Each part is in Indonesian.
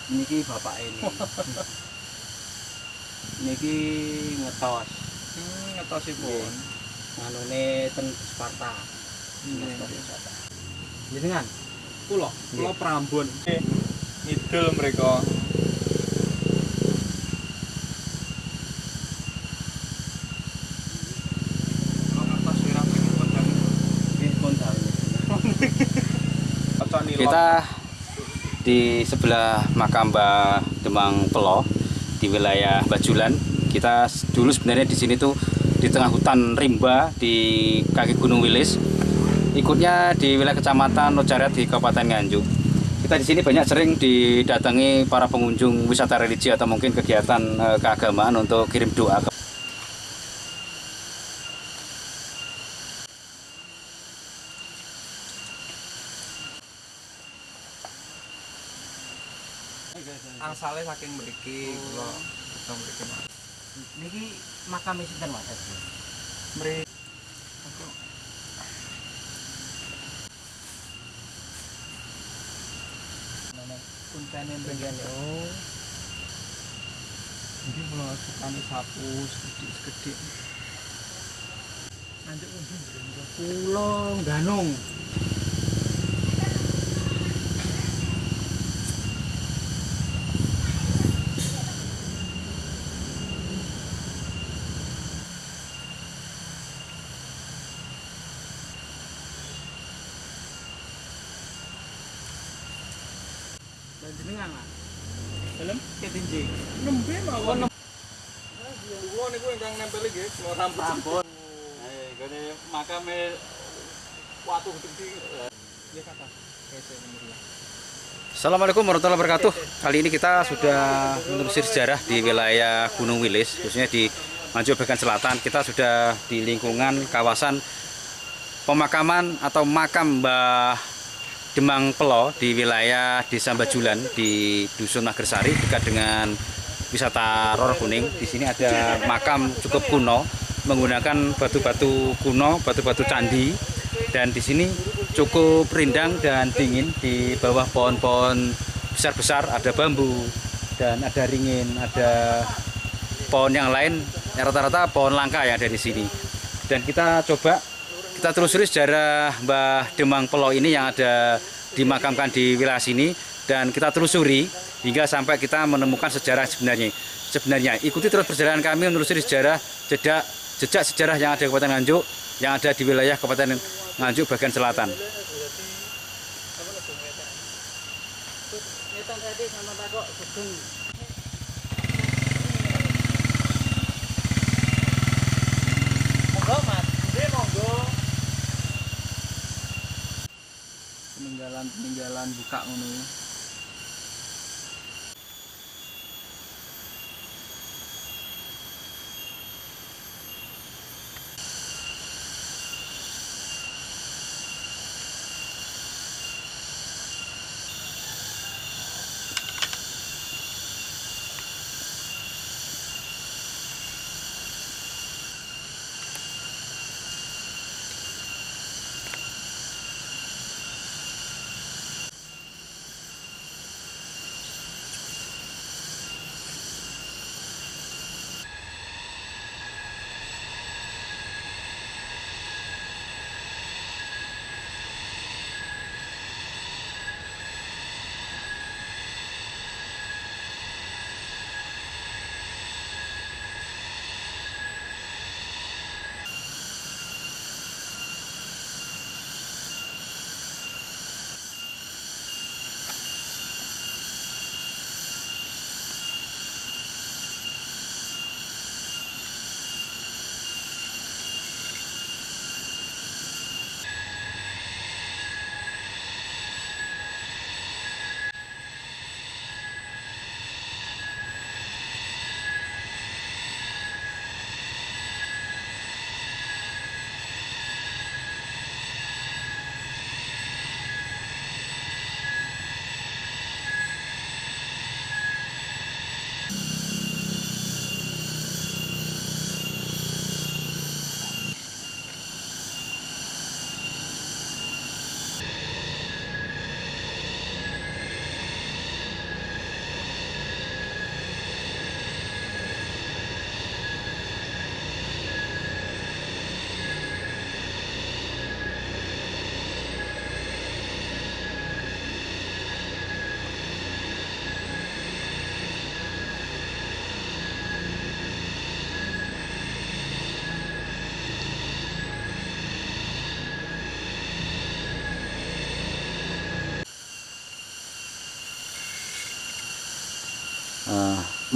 Niki bapak ini. Niki ngetos. Ngetosipun. Anune ten Sparta. Sparta. Jenengan Kula Prambon. Ngidul mereka. Kita di sebelah makam Mbah Demang Pelo di wilayah Bajulan. Kita dulu sebenarnya di sini tuh di tengah hutan rimba di kaki Gunung Wilis. Ikutnya di wilayah Kecamatan Nojaret di Kabupaten Nganjuk. Kita di sini banyak sering didatangi para pengunjung wisata religi atau mungkin kegiatan keagamaan untuk kirim doa. Angsale saking mriki kula ketemu mriki Mas. Niki makam sinten Mas? Mriki Puntene mrene. iki kula sukane sapu sekedhik-sekedhik. Nanjuk Pulo Ganung. Jenengan Mas. Film Ketinjing. nembe mawon. Kula niku ingkang nempel iki kula rambut. Gone makame watu gede. Nggih kata. Assalamualaikum warahmatullahi wabarakatuh. Kali ini kita sudah menelusuri sejarah di wilayah Gunung Wilis, khususnya di Nganjuk bagian selatan. Kita sudah di lingkungan kawasan pemakaman atau makam Mbah Demang Pelo di wilayah Desa Bajulan di Dusun Nagersari dekat dengan wisata Ror Kuning. Di sini ada makam cukup kuno menggunakan batu-batu kuno, batu-batu candi, dan di sini cukup rindang dan dingin. Di bawah pohon-pohon besar-besar ada bambu dan ada ringin, ada pohon yang lain, rata-rata pohon langka yang ada di sini. Dan kita telusuri sejarah Mbah Demang Pelo ini yang ada dimakamkan di wilayah sini, dan kita telusuri hingga sampai kita menemukan sejarah sebenarnya. Ikuti terus perjalanan kami menelusuri jejak sejarah yang ada di Kabupaten Nganjuk, yang ada di wilayah Kabupaten Nganjuk bagian selatan. Peninggalan buka ngono.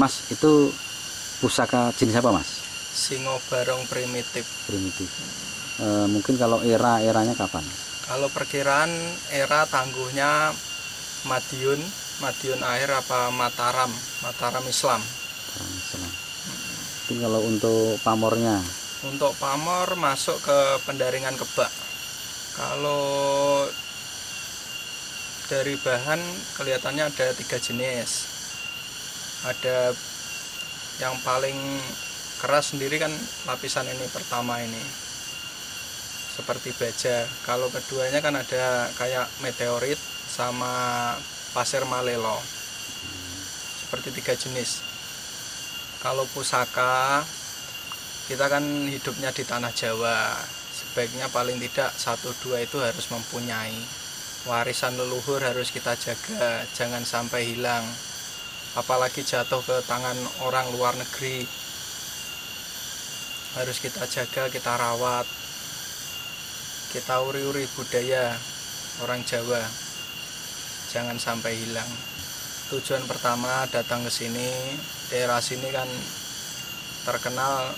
Mas, itu pusaka jenis apa Mas? Singo Barong primitif. Primitif. Mungkin kalau eranya kapan? Kalau perkiraan era tangguhnya Madiun akhir apa Mataram Islam. Mungkin kalau untuk pamornya? Untuk pamor masuk ke pendaringan kebak. Kalau dari bahan kelihatannya ada 3 jenis. Ada yang paling keras sendiri kan lapisan ini pertama ini seperti baja. Kalau keduanya kan ada kayak meteorit sama pasir malelo, seperti 3 jenis. Kalau pusaka, kita kan hidupnya di tanah Jawa, sebaiknya paling tidak 1-2 itu harus mempunyai. Warisan leluhur harus kita jaga, jangan sampai hilang, apalagi jatuh ke tangan orang luar negeri. Harus kita jaga, kita rawat, kita uri-uri budaya orang Jawa, jangan sampai hilang. Tujuan pertama datang ke sini, daerah sini kan terkenal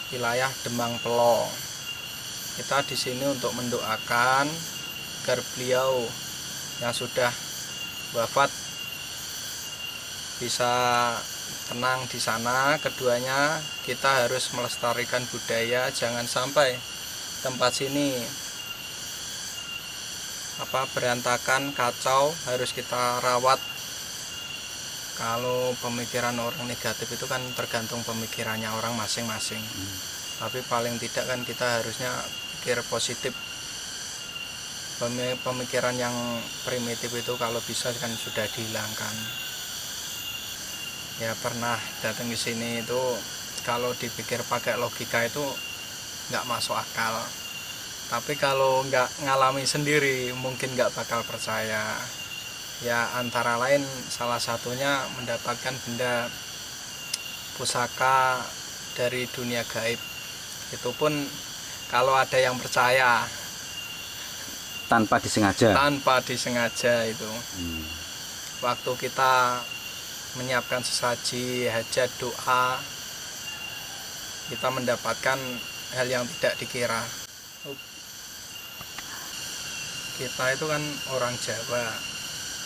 wilayah Demang Pelo. Kita di sini untuk mendoakan agar beliau yang sudah wafat bisa tenang di sana. Keduanya, kita harus melestarikan budaya, jangan sampai tempat sini berantakan, kacau, harus kita rawat. Kalau pemikiran orang negatif itu kan tergantung pemikirannya orang masing-masing. Tapi paling tidak kan kita harusnya pikir positif. Pemikiran yang primitif itu kalau bisa kan sudah dihilangkan. Ya pernah datang ke sini itu kalau dipikir pakai logika itu nggak masuk akal. Tapi kalau nggak ngalami sendiri mungkin nggak bakal percaya. Ya antara lain salah satunya mendapatkan benda pusaka dari dunia gaib. Itu pun kalau ada yang percaya. Tanpa disengaja? Tanpa disengaja itu. Waktu kita menyiapkan sesaji, hajat, doa, kita mendapatkan hal yang tidak dikira. Kita itu kan orang Jawa,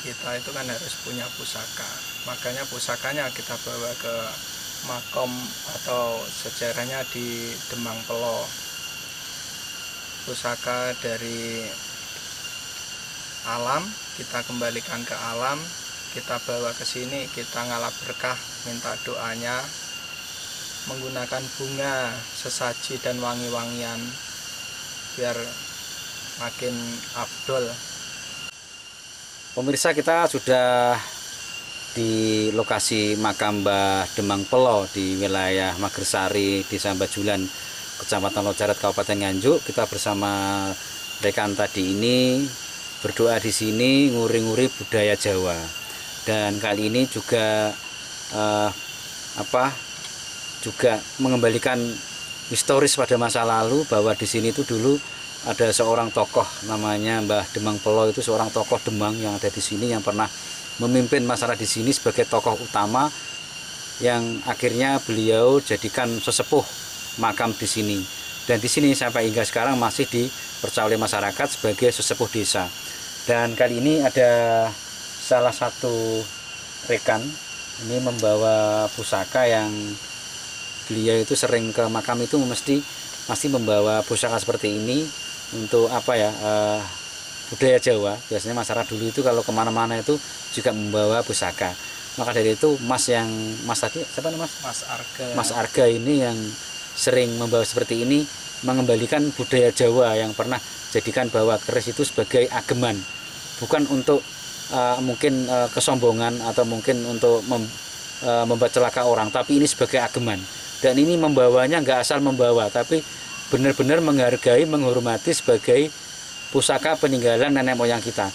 kita itu kan harus punya pusaka. Makanya pusakanya kita bawa ke makom atau sejarahnya di Demang Pelo. Pusaka dari alam, kita kembalikan ke alam, kita bawa ke sini, kita ngalap berkah, minta doanya, menggunakan bunga, sesaji dan wangi-wangian biar makin afdol. Pemirsa, kita sudah di lokasi makam Mbah Demang Pelo di wilayah Magersari, Desa Bajulan, Kecamatan Lojarat, Kabupaten Nganjuk. Kita bersama rekan tadi ini berdoa di sini, nguri-nguri budaya Jawa. Dan kali ini juga juga mengembalikan historis pada masa lalu, bahwa di sini itu dulu ada seorang tokoh namanya Mbah Demang Pelo. Itu seorang tokoh Demang yang ada di sini, yang pernah memimpin masyarakat di sini sebagai tokoh utama, yang akhirnya beliau jadikan sesepuh makam di sini. Dan di sini sampai hingga sekarang masih dipercaya oleh masyarakat sebagai sesepuh desa. Dan kali ini ada salah satu rekan ini membawa pusaka, yang beliau itu sering ke makam itu masih membawa pusaka seperti ini untuk budaya Jawa. Biasanya masyarakat dulu itu kalau kemana-mana itu juga membawa pusaka. Maka dari itu Mas tadi siapa namanya Mas? Mas Arga ini yang sering membawa seperti ini, mengembalikan budaya Jawa yang pernah jadikan bahwa keris itu sebagai ageman, bukan untuk mungkin kesombongan atau mungkin untuk membuat celaka orang, tapi ini sebagai ageman. Dan ini membawanya nggak asal membawa, tapi benar-benar menghargai, menghormati sebagai pusaka peninggalan nenek moyang kita.